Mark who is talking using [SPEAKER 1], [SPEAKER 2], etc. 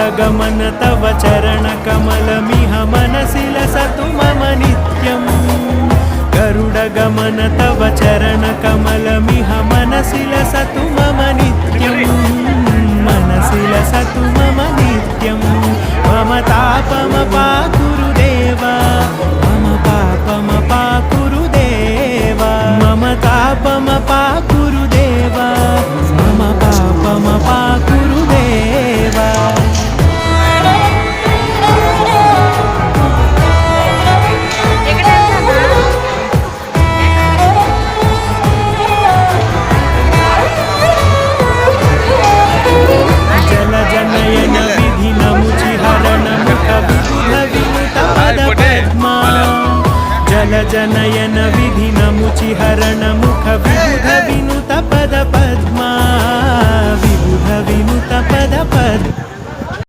[SPEAKER 1] गरुडगमन तव चरणकमलमिह मनसि लसतु मम नित्यम् गरुडगमन तव चरणकमलमिह मनसि लसतु मम नित्यम् मनसि लसतु मम नित्यम् मम तापमपाकुरु देव मम पापमपाकुरु देव मम तापमपाकुरु देव मम पापमपाकुरु देव जलजनयन विधिनमुचिहरण मुख विबुध विनुत पद पद्मा जलजनयन विधिनमुचिहरण